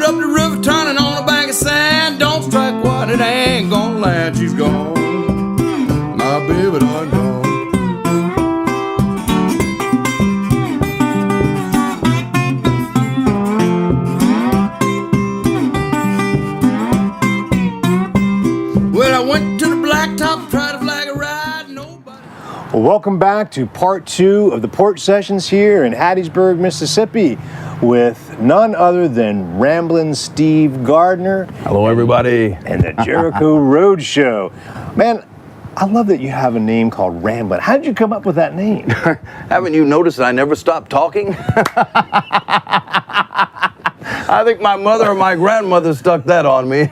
up the river, turning on a bank of sand. Don't strike while it ain't gonna land. She's gone, my baby done gone. Well, I went to the blacktop, tried to flag a ride, nobody. Well, welcome back to part 2 of the Porch Sessions here in Hattiesburg, Mississippi, with none other than Ramblin' Steve Gardner. Hello, everybody. And the Jericho Road Show. Man, I love that you have a name called Ramblin'. How did you come up with that name? Haven't you noticed that I never stop talking? I think my mother or my grandmother stuck that on me.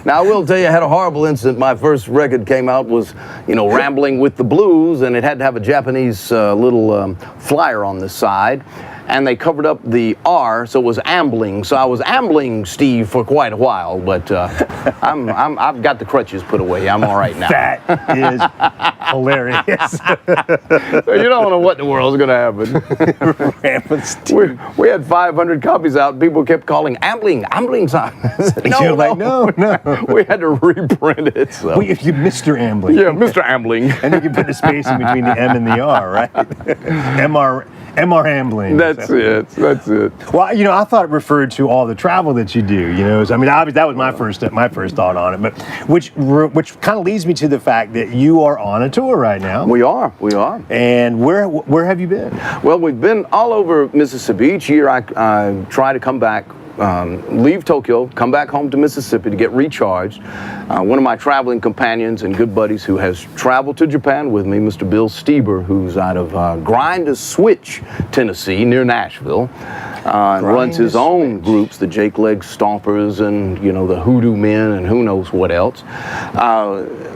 Now, I will tell you, I had a horrible incident. My first record came out was, Rambling with the Blues, and it had to have a Japanese little flyer on the side. And they covered up the R, so it was ambling. So I was ambling Steve for quite a while, but I've got the crutches put away. I'm all right now. That is hilarious. You don't know what in the world's going to happen. Ramblin' Steve. We had 500 copies out. People kept calling ambling sign. You're like, no. We had to reprint it. So. Well, if you Mr. Ambling. Yeah, Mr. Ambling. And you can put a space in between the M and the R, right? MR Ambling. That's it. Well, I thought it referred to all the travel that you do. Obviously that was my first thought on it, but which kind of leads me to the fact that you are on a tour right now. We are. And where have you been? Well, we've been all over Mississippi. Each year I try to come back, leave Tokyo, come back home to Mississippi to get recharged. One of my traveling companions and good buddies who has traveled to Japan with me, Mr. Bill Stieber, who's out of Grind-to-Switch, Tennessee, near Nashville, runs his own groups, the Jake Leg Stompers and, the Hoodoo Men and who knows what else.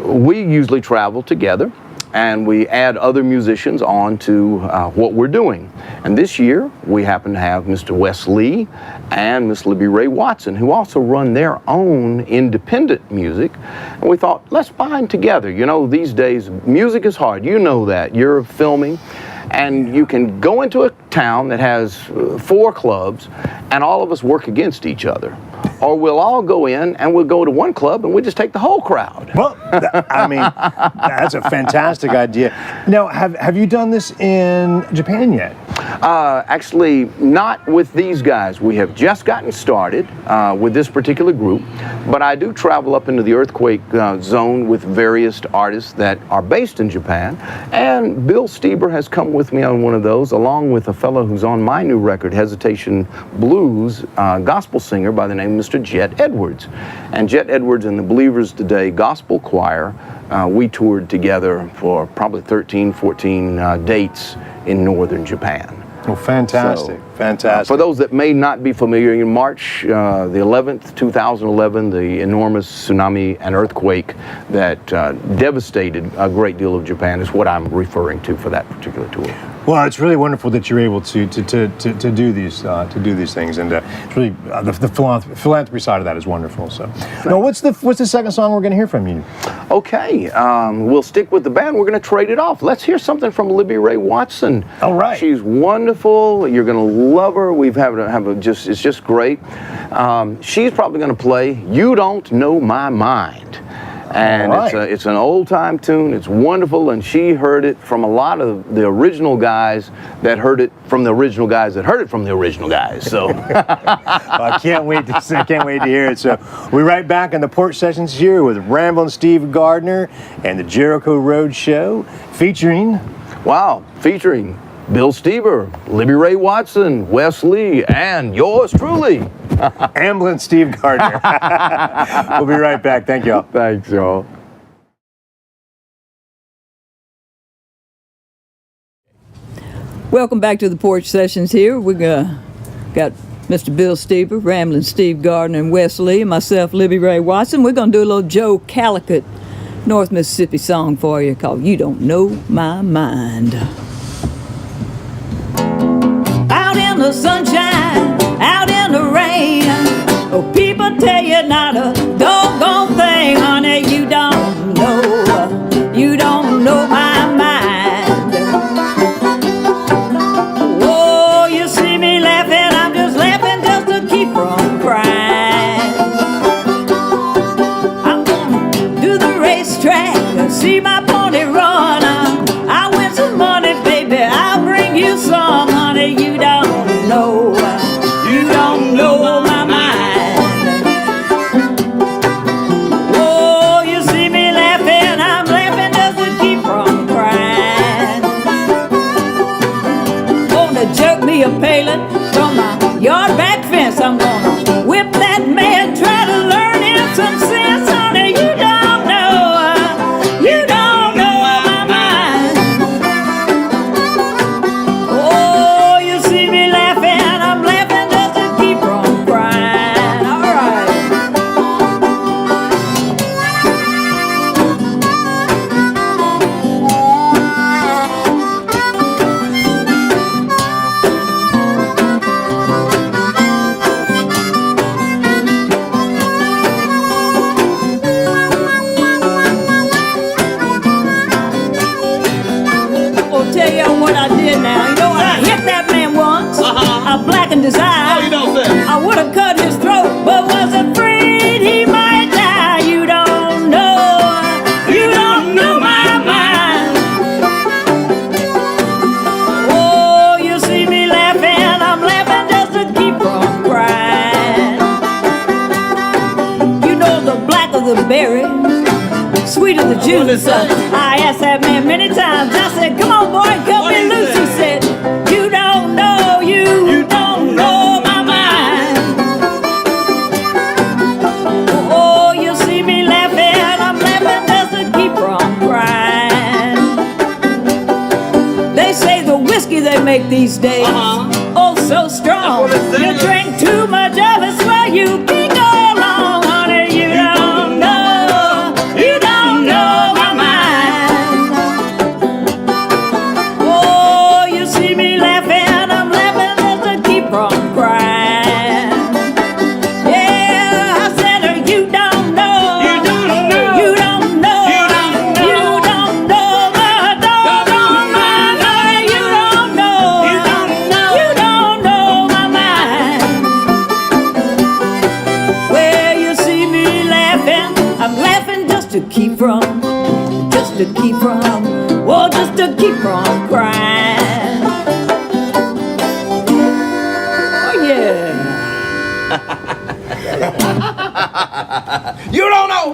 We usually travel together, and we add other musicians on to what we're doing. And this year, we happen to have Mr. Wes Lee and Miss Libby Ray Watson, who also run their own independent music. And we thought, let's bind together. These days, music is hard. You know that. You're filming, and you can go into a town that has 4 clubs, and all of us work against each other. Or we'll all go in and we'll go to one club and we just take the whole crowd. Well, that's a fantastic idea. Now, have you done this in Japan yet? Actually, not with these guys. We have just gotten started with this particular group, but I do travel up into the earthquake zone with various artists that are based in Japan, and Bill Stieber has come with me on one of those, along with a fellow who's on my new record, Hesitation Blues, gospel singer by the name of Mr. Jet Edwards. And Jet Edwards and the Believers Today Gospel Choir, we toured together for probably 13, 14 dates in northern Japan. Oh, fantastic. Fantastic. For those that may not be familiar, in March the 11th, 2011, the enormous tsunami and earthquake that devastated a great deal of Japan is what I'm referring to for that particular tour. Well, it's really wonderful that you're able to do these things, and it's really the philanthropy side of that is wonderful. So, now what's the second song we're going to hear from you? Okay, we'll stick with the band. We're going to trade it off. Let's hear something from Libby Ray Watson. All right, she's wonderful. You're going to love her. It's just great. She's probably going to play "You Don't Know My Mind." And right. It's an old-time tune. It's wonderful, and she heard it from a lot of the original guys that heard it from the original guys that heard it from the original guys. So I can't wait to hear it. So we're right back on the Porch Sessions here with Ramblin' Steve Gardner and the Jericho Road Show, featuring Bill Stieber, Libby Ray Watson, Wes Lee, and yours truly, Ramblin' Steve Gardner. We'll be right back. Thank y'all. Thanks, y'all. Welcome back to the Porch Sessions here. We got Mr. Bill Stieber, Ramblin' Steve Gardner, and Wes Lee, and myself, Libby Ray Watson. We're going to do a little Joe Calicut, North Mississippi song for you called "You Don't Know My Mind." Out in the sunshine, out in the rain, oh, people tell you not a doggone thing, honey. You don't know my mind. Oh, you see me laughing, I'm just laughing the berry, sweeter the juice. I asked that man many times. I said, come on, boy, cut me loose. He said, you don't know, you don't know my mind. Oh, you see me laughing, I'm laughing just to keep from crying. They say the whiskey they make these days, oh, so strong. You drink too much of it, swear you can't go along, honey. You don't know my mind. Oh, you see me laughing, I'm laughing just to keep from crying. Yeah, I said, you don't know, you don't know, you don't know, you don't know, you don't know my doggone mind, honey. You don't know, you don't know, you don't know my mind. Well, you see me laughing, I'm laughing just to keep from, just to keep from, oh, just to keep from crying. Oh, yeah. You don't know.